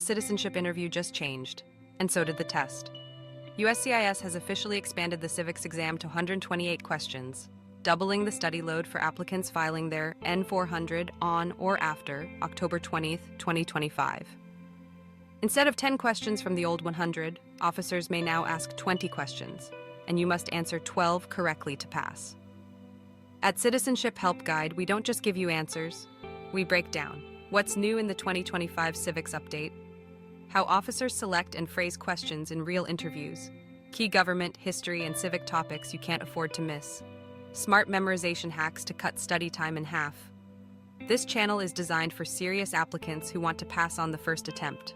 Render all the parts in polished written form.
Citizenship interview just changed, and so did the test. USCIS has officially expanded the civics exam to 128 questions, doubling the study load for applicants filing their N400 on or after October 20th, 2025. Instead of 10 questions from the old 100, officers may now ask 20 questions, and you must answer 12 correctly to pass. At Citizenship Help Guide, we don't just give you answers, we break down what's new in the 2025 Civics Update, how officers select and phrase questions in real interviews, key government, history, and civic topics you can't afford to miss, smart memorization hacks to cut study time in half. This channel is designed for serious applicants who want to pass on the first attempt.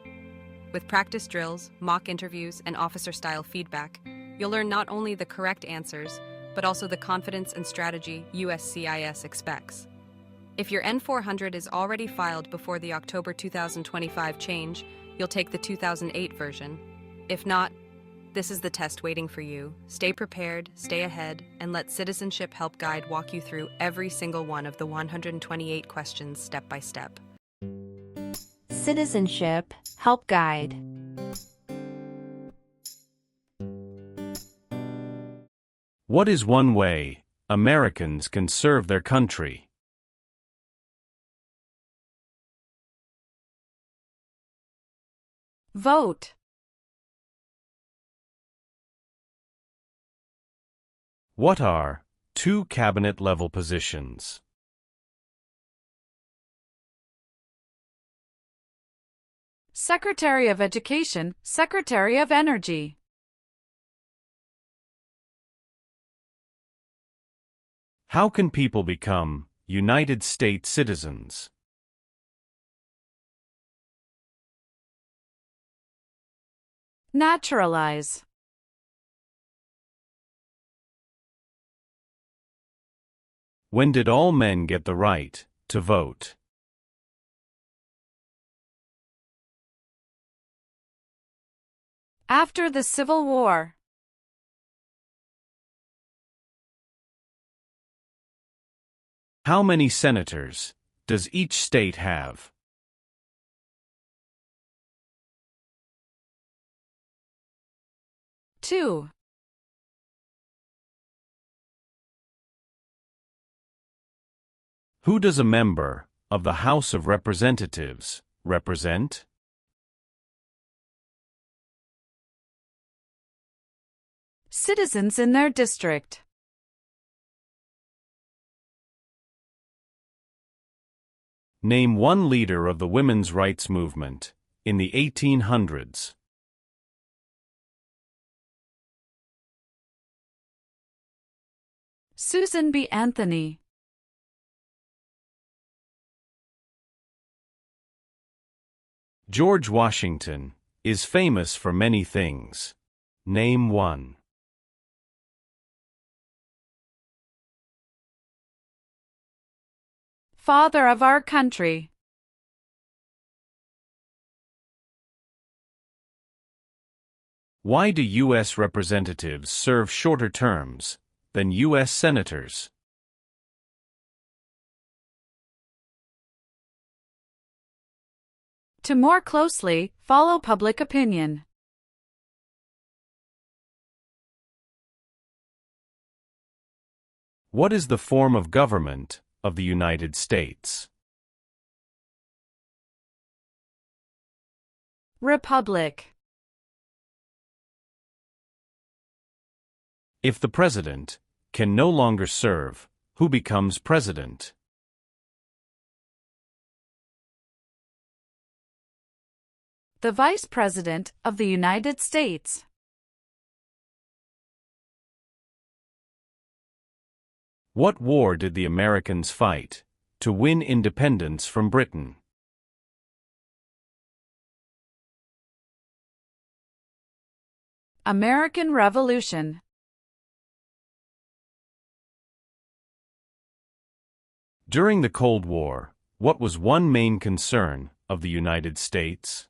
With practice drills, mock interviews, and officer-style feedback, you'll learn not only the correct answers, but also the confidence and strategy USCIS expects. If your N400 is already filed before the October 2025 change, you'll take the 2008 version. If not, this is the test waiting for you. Stay prepared, stay ahead, and let Citizenship Help Guide walk you through every single one of the 128 questions step by step. Citizenship Help Guide. What is one way Americans can serve their country? Vote. What are two cabinet-level positions? Secretary of Education, Secretary of Energy. How can people become United States citizens? Naturalize. When did all men get the right to vote? After the Civil War. How many senators does each state have? Two. Who does a member of the House of Representatives represent? Citizens in their district. Name one leader of the women's rights movement in the 1800s. Susan B. Anthony. George Washington is famous for many things. Name one. Father of our country. Why do U.S. representatives serve shorter terms than U.S. senators? To more closely follow public opinion. What is the form of government of the United States? Republic. If the president can no longer serve, who becomes president? The Vice President of the United States. What war did the Americans fight to win independence from Britain? American Revolution. During the Cold War, what was one main concern of the United States?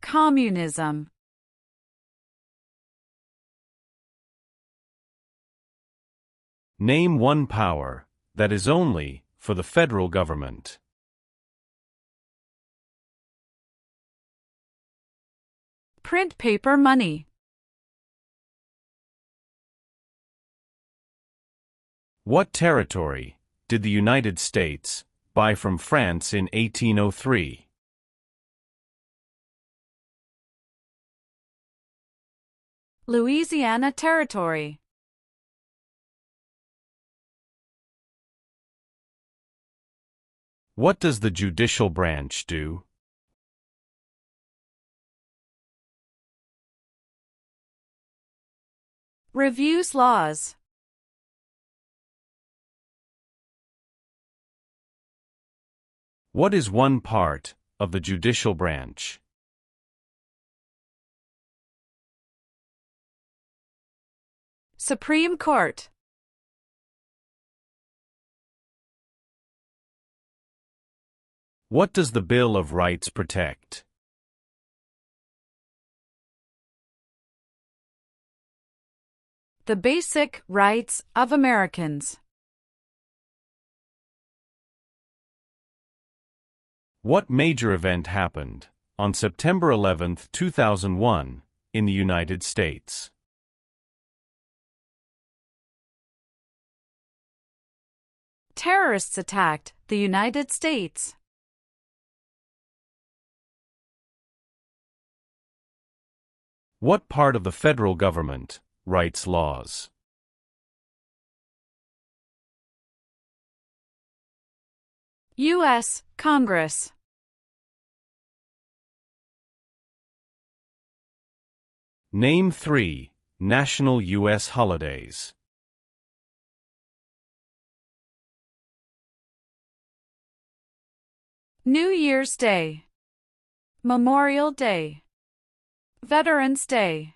Communism. Name one power that is only for the federal government. Print paper money. What territory did the United States buy from France in 1803? Louisiana Territory. What does the judicial branch do? Reviews laws. What is one part of the judicial branch? Supreme Court. What does the Bill of Rights protect? The basic rights of Americans. What major event happened on September 11, 2001, in the United States? Terrorists attacked the United States. What part of the federal government writes laws? U.S. Congress. Name 3 national U.S. holidays. New Year's Day. Memorial Day. Veterans Day.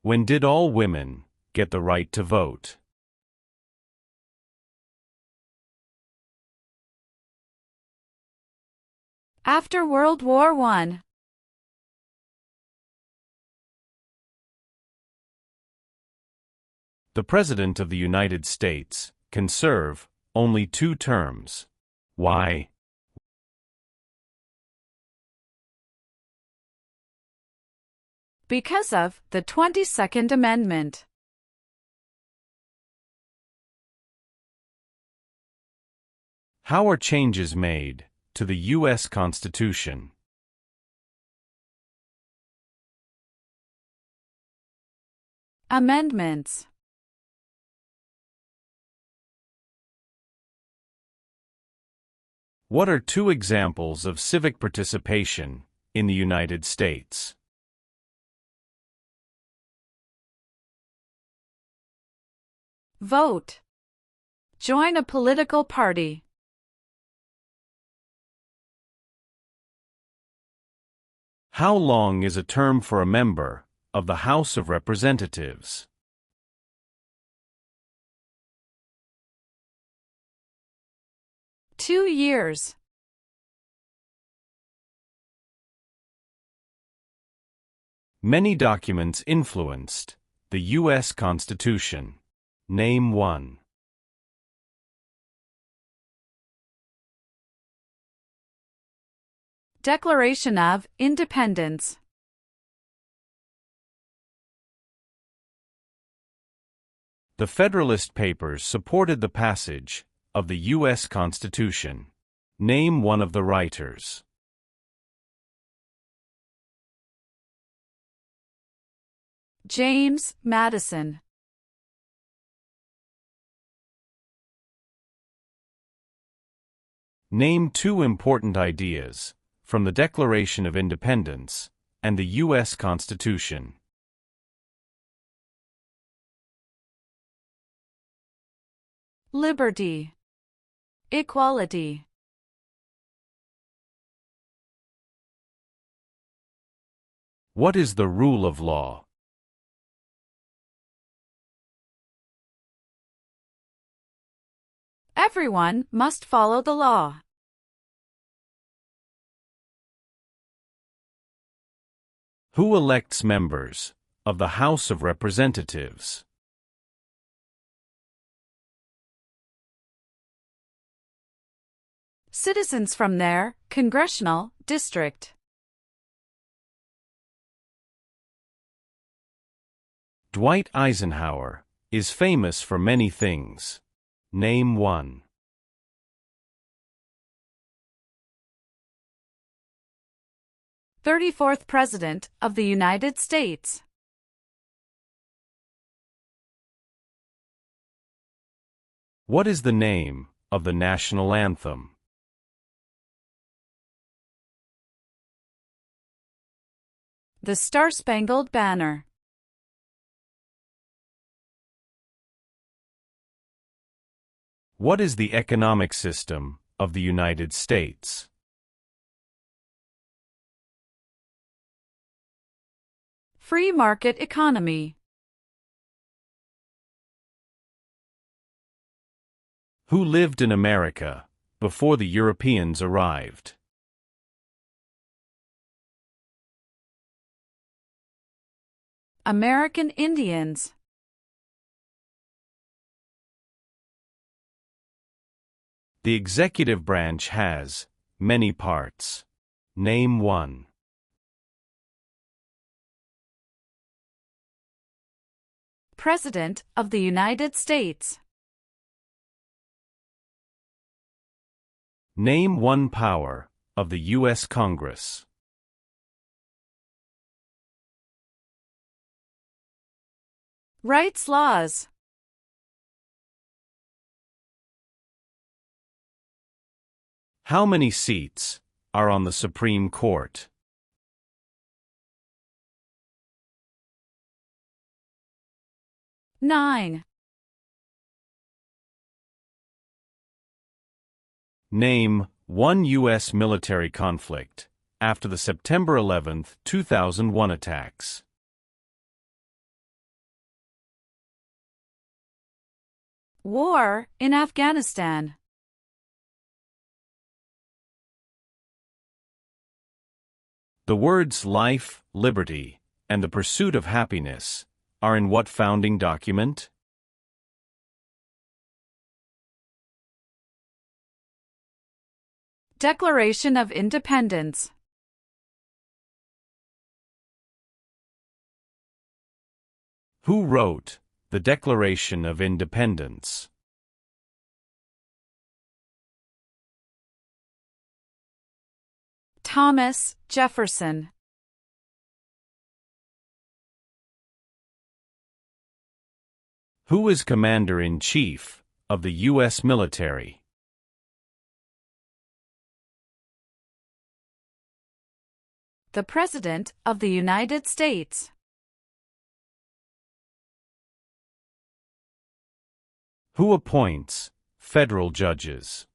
When did all women get the right to vote? After World War I. The President of the United States can serve only 2 terms. Why? Because of the 22nd Amendment. How are changes made to the U.S. Constitution? Amendments. What are 2 examples of civic participation in the United States? Vote. Join a political party. How long is a term for a member of the House of Representatives? Two years. Many documents influenced the U.S. Constitution. Name 1. Declaration of Independence. The Federalist Papers supported the passage of the U.S. Constitution. Name one of the writers. James Madison. Name 2 important ideas from the Declaration of Independence and the U.S. Constitution. Liberty. Equality. What is the rule of law? Everyone must follow the law. Who elects members of the House of Representatives? Citizens from their congressional district. Dwight Eisenhower is famous for many things. Name one. 34th President of the United States. What is the name of the national anthem? The Star-Spangled Banner. What is the economic system of the United States? Free market economy. Who lived in America before the Europeans arrived? American Indians. The executive branch has many parts. Name one. President of the United States. Name one power of the U.S. Congress. Rights laws. How many seats are on the Supreme Court? Nine. Name one U.S. military conflict after the September 11, 2001 attacks. War in Afghanistan. The words life, liberty, and the pursuit of happiness are in what founding document? Declaration of Independence. Who wrote the Declaration of Independence? Thomas Jefferson. Who is Commander-in-Chief of the U.S. military? The President of the United States. Who appoints federal judges?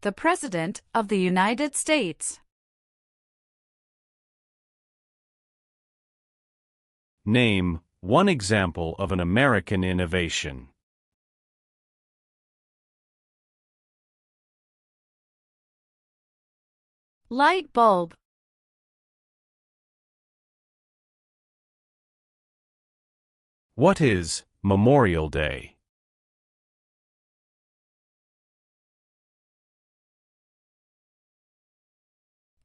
The President of the United States. Name one example of an American innovation. Light bulb. What is Memorial Day?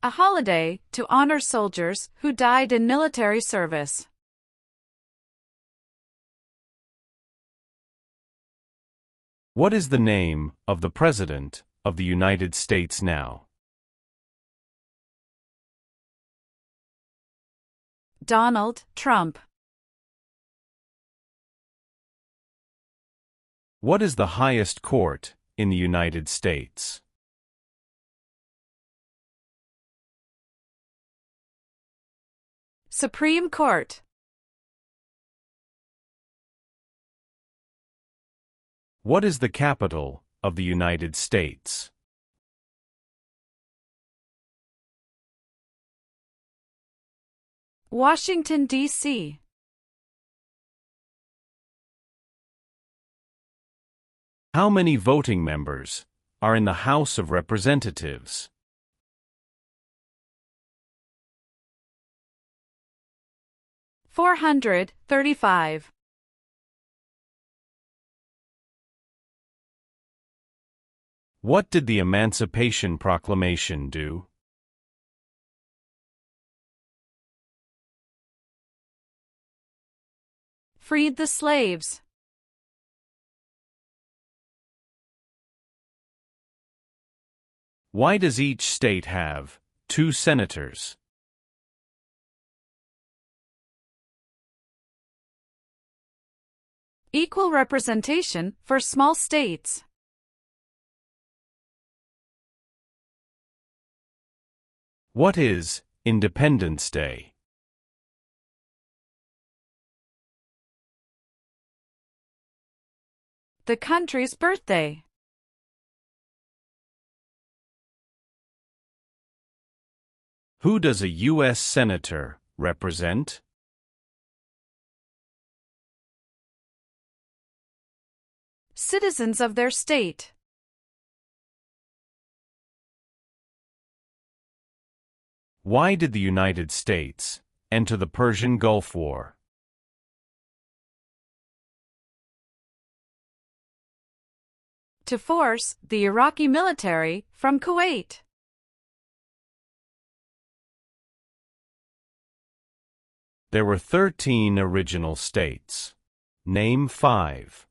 A holiday to honor soldiers who died in military service. What is the name of the President of the United States now? Donald Trump. What is the highest court in the United States? Supreme Court. What is the capital of the United States? Washington, D.C. How many voting members are in the House of Representatives? 435. What did the Emancipation Proclamation do? Freed the slaves. Why does each state have 2 senators? Equal representation for small states. What is Independence Day? The country's birthday. Who does a U.S. Senator represent? Citizens of their state. Why did the United States enter the Persian Gulf War? To force the Iraqi military from Kuwait. There were 13 original states. Name 5.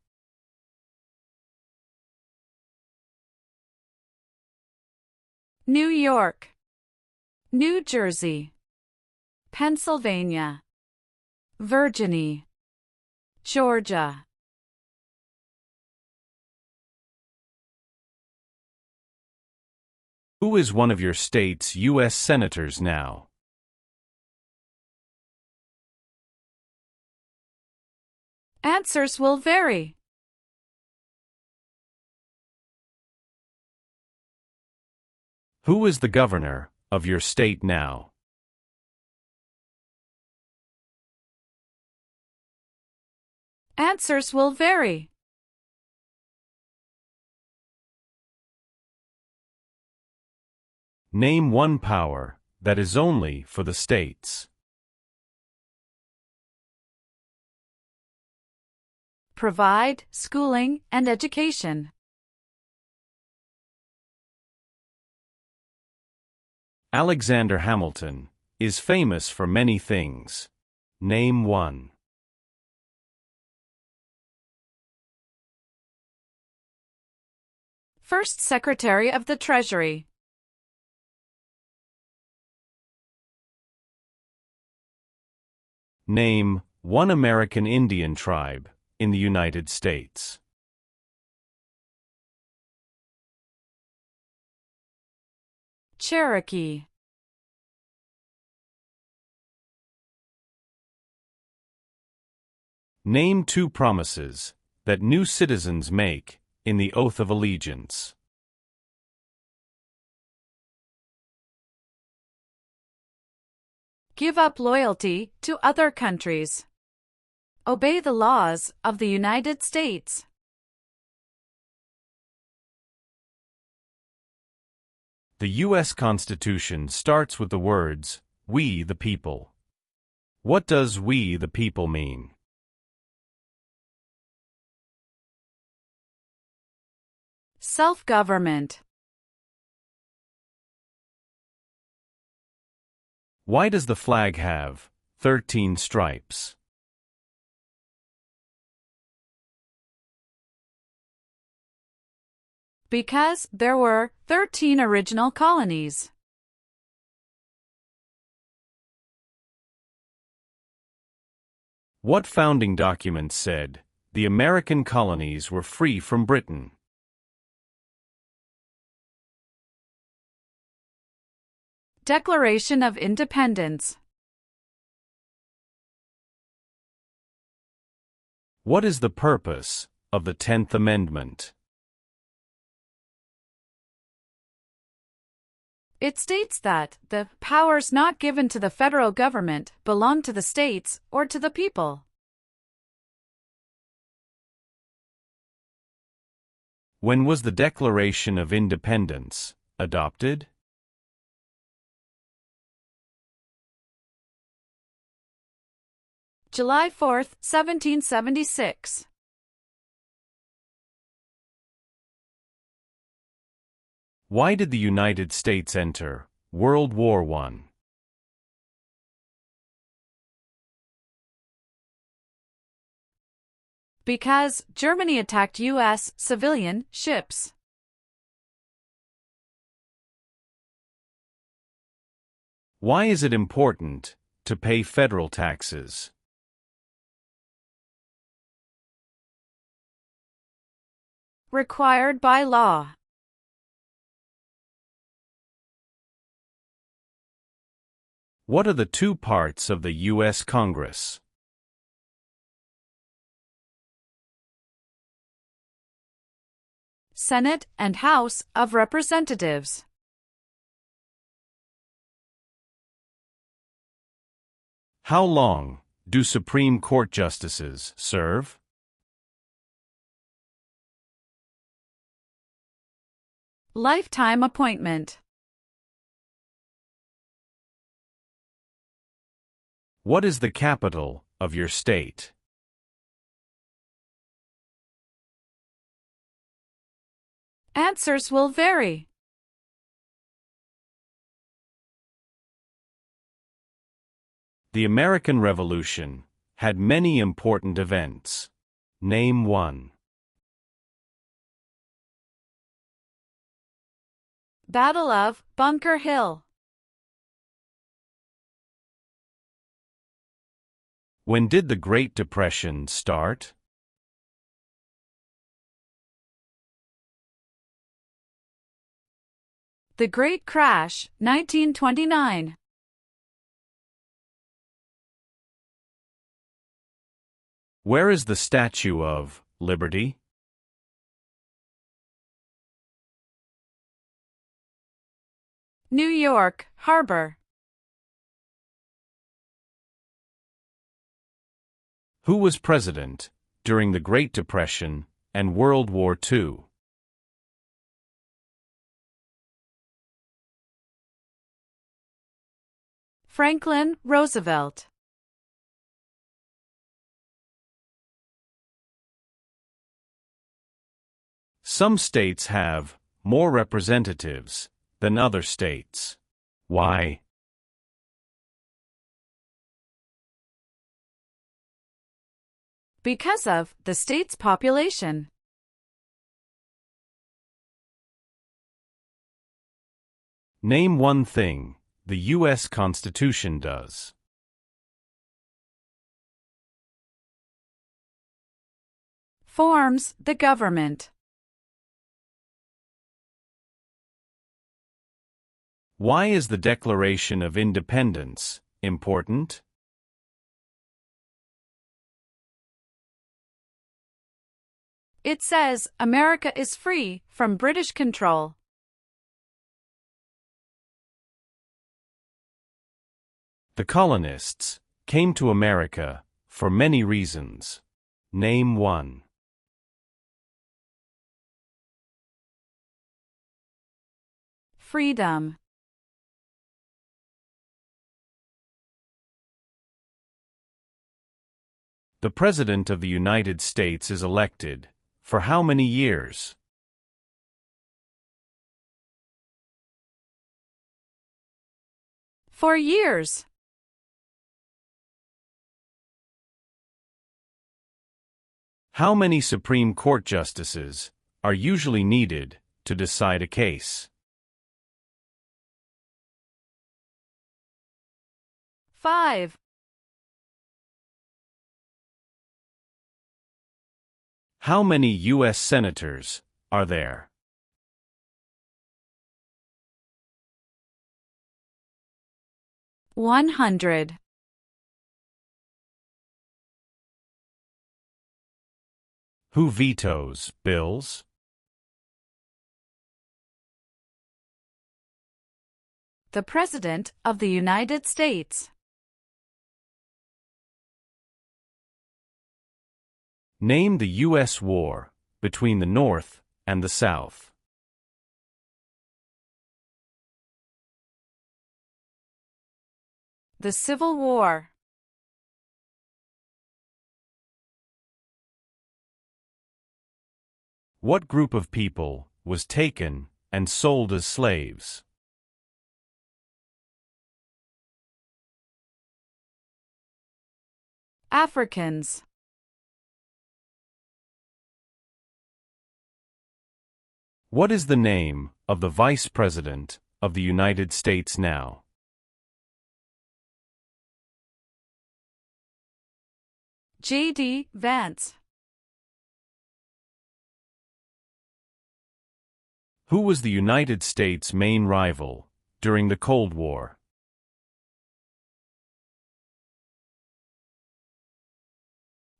New York, New Jersey, Pennsylvania, Virginia, Georgia. Who is one of your state's U.S. senators now? Answers will vary. Who is the governor of your state now? Answers will vary. Name one power that is only for the states. Provide schooling and education. Alexander Hamilton is famous for many things. Name one. First Secretary of the Treasury. Name one American Indian tribe in the United States. Cherokee. Name 2 promises that new citizens make in the Oath of Allegiance. Give up loyalty to other countries. Obey the laws of the United States. The U.S. Constitution starts with the words, "We the people." What does "we the people" mean? Self-government. Why does the flag have 13 stripes? Because there were 13 original colonies. What founding document said the American colonies were free from Britain? Declaration of Independence. What is the purpose of the 10th Amendment? It states that the powers not given to the federal government belong to the states or to the people. When was the Declaration of Independence adopted? July 4, 1776. Why did the United States enter World War I? Because Germany attacked U.S. civilian ships. Why is it important to pay federal taxes? Required by law. What are the two parts of the U.S. Congress? Senate and House of Representatives. How long do Supreme Court justices serve? Lifetime appointment. What is the capital of your state? Answers will vary. The American Revolution had many important events. Name one. Battle of Bunker Hill. When did the Great Depression start? The Great Crash, 1929. Where is the Statue of Liberty? New York Harbor. Who was president during the Great Depression and World War II? Franklin Roosevelt. Some states have more representatives than other states. Why? Because of the state's population. Name one thing the U.S. Constitution does. Forms the government. Why is the Declaration of Independence important? It says America is free from British control. The colonists came to America for many reasons. Name one. Freedom. The President of the United States is elected for how many years? For years. How many Supreme Court justices are usually needed to decide a case? 5. How many U.S. senators are there? 100. Who vetoes bills? The President of the United States. Name the U.S. war between the North and the South. The Civil War. What group of people was taken and sold as slaves. Africans. What is the name of the Vice President of the United States now? J.D. Vance. Who was the United States' main rival during the Cold War?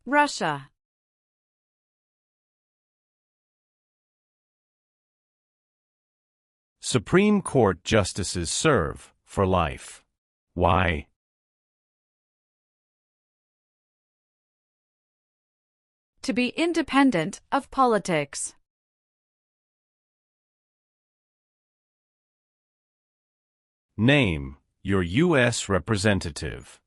Russia. Supreme Court justices serve for life. Why? To be independent of politics. Name your U.S. representative.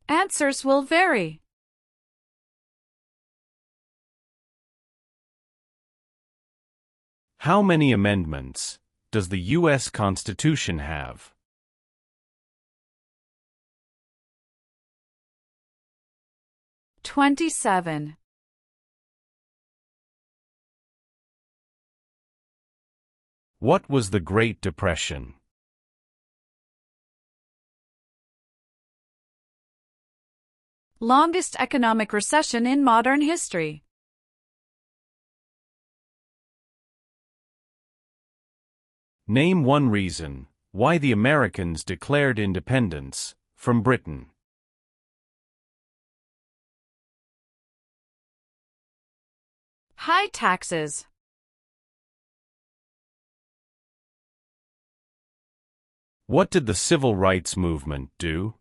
Answers will vary. How many amendments does the U.S. Constitution have? $27. What was the Great Depression? Longest economic recession in modern history. Name one reason why the Americans declared independence from Britain. High taxes. What did the Civil Rights Movement do?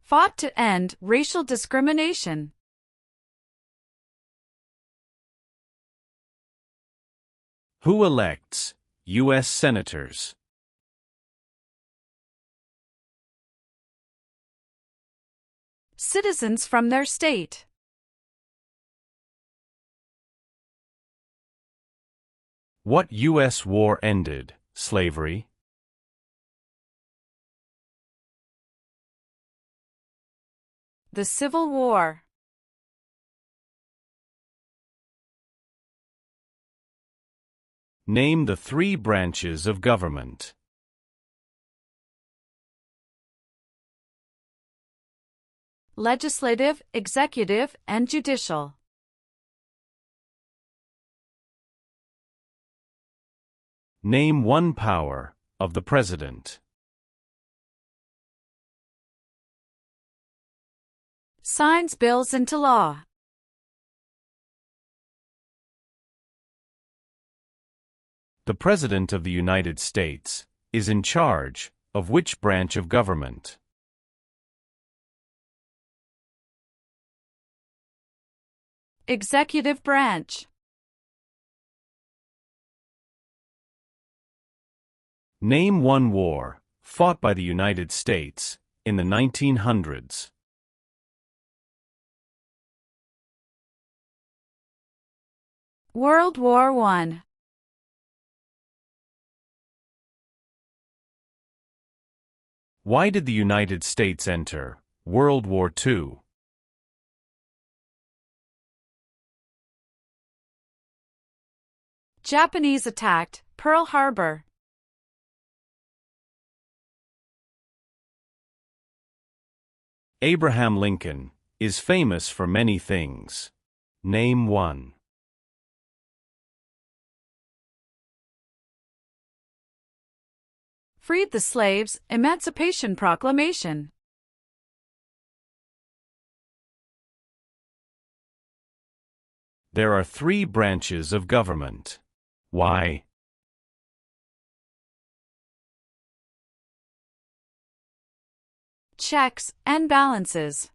Fought to end racial discrimination. Who elects U.S. senators? Citizens from their state. What U.S. war ended slavery? The Civil War. Name the three branches of government. Legislative, executive, and judicial. Name one power of the President. Signs bills into law. The President of the United States is in charge of which branch of government? Executive branch. Name one war fought by the United States in the 1900s. World War I. Why did the United States enter World War II? Japanese attacked Pearl Harbor. Abraham Lincoln is famous for many things. Name one. Freed the slaves, Emancipation Proclamation. There are three branches of government. Why? Checks and balances.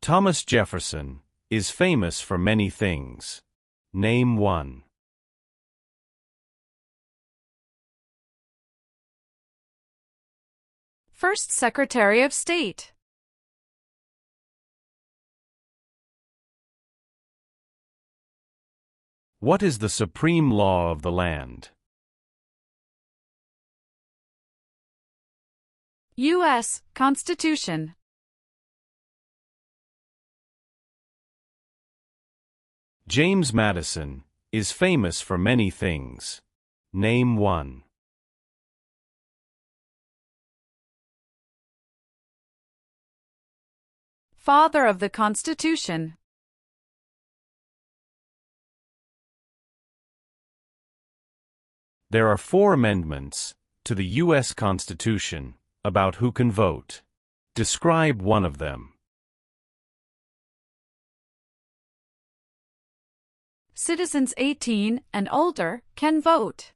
Thomas Jefferson is famous for many things. Name one. First Secretary of State. What is the supreme law of the land? U.S. Constitution. James Madison is famous for many things. Name one. Father of the Constitution. There are 4 amendments to the U.S. Constitution about who can vote. Describe one of them. Citizens 18 and older can vote.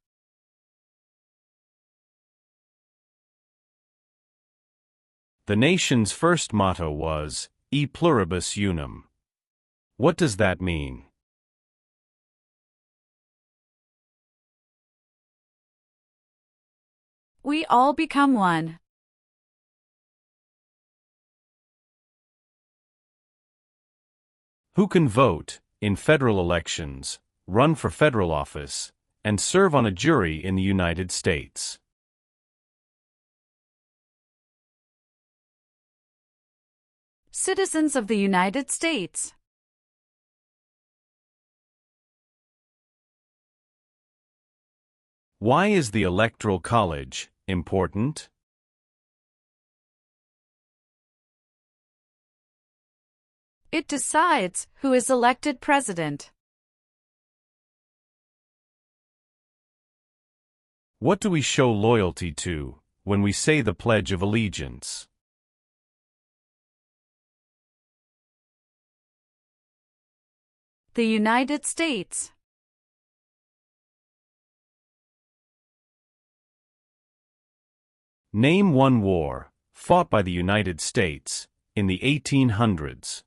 The nation's first motto was, E pluribus unum. What does that mean? We all become one. Who can vote in federal elections, run for federal office, and serve on a jury in the United States? Citizens of the United States. Why is the Electoral College important? It decides who is elected president. What do we show loyalty to when we say the Pledge of Allegiance? The United States. Name one war fought by the United States in the 1800s.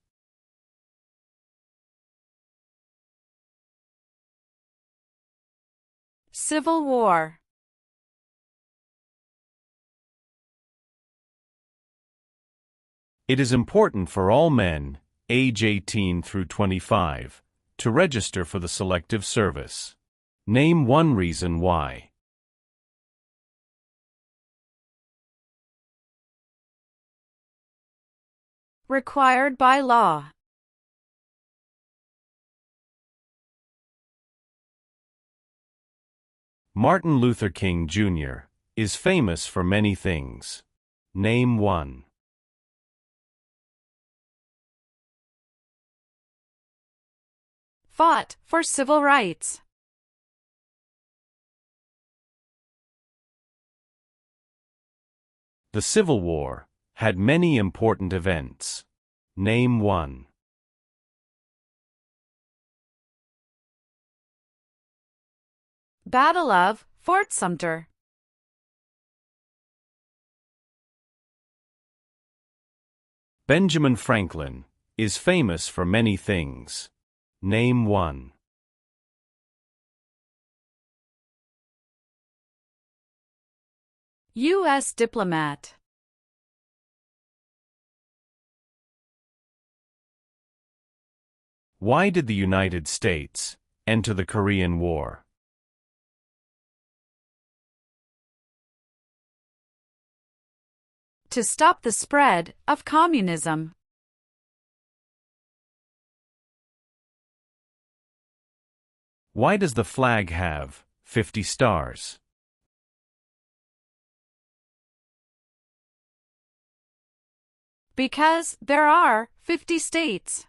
Civil War. It is important for all men, age 18 through 25, to register for the Selective Service. Name one reason why. Required by law. Martin Luther King Jr. is famous for many things. Name one. Fought for civil rights. The Civil War had many important events. Name one. Battle of Fort Sumter. Benjamin Franklin is famous for many things. Name one. U.S. diplomat. Why did the United States enter the Korean War? To stop the spread of communism. Why does the flag have 50 stars? Because there are 50 states.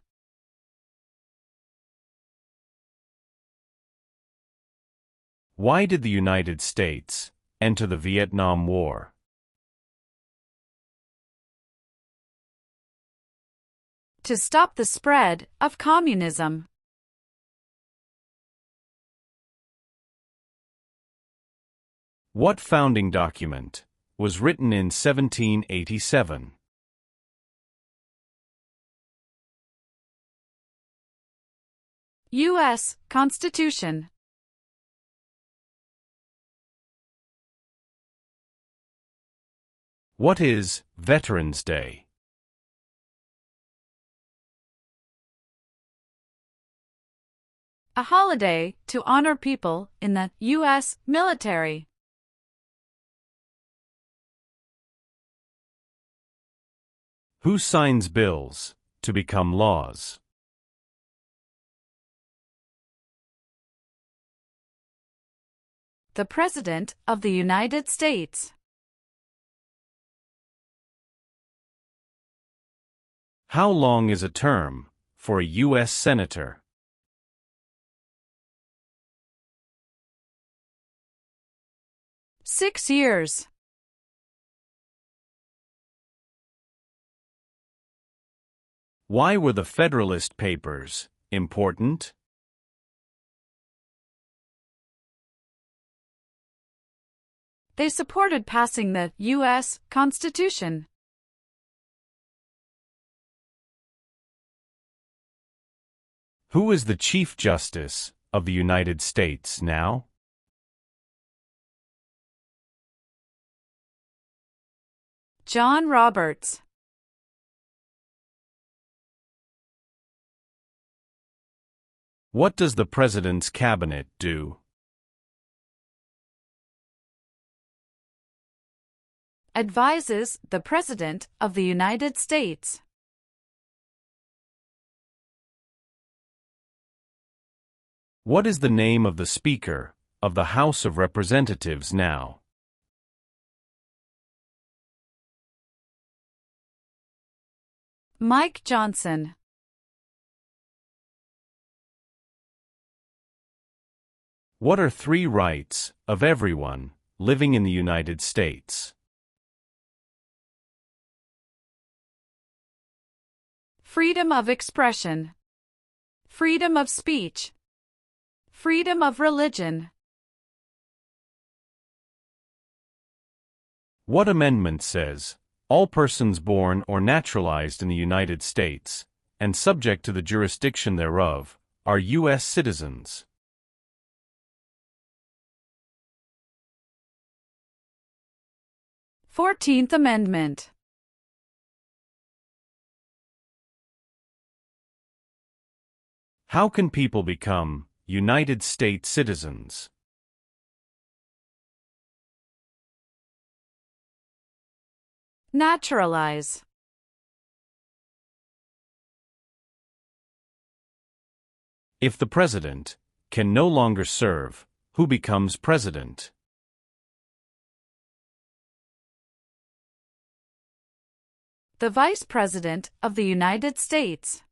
Why did the United States enter the Vietnam War? To stop the spread of communism. What founding document was written in 1787? U.S. Constitution. What is Veterans Day? A holiday to honor people in the U.S. military. Who signs bills to become laws? The President of the United States. How long is a term for a U.S. Senator? Six years. Why were the Federalist Papers important? They supported passing the U.S. Constitution. Who is the Chief Justice of the United States now? John Roberts. What does the President's Cabinet do? Advises the President of the United States. What is the name of the Speaker of the House of Representatives now? Mike Johnson. What are 3 rights of everyone living in the United States? Freedom of expression. Freedom of speech. Freedom of religion. What amendment says, all persons born or naturalized in the United States, and subject to the jurisdiction thereof, are U.S. citizens? Fourteenth Amendment. How can people become United States citizens? Naturalize. If the President can no longer serve, who becomes President? The Vice President of the United States.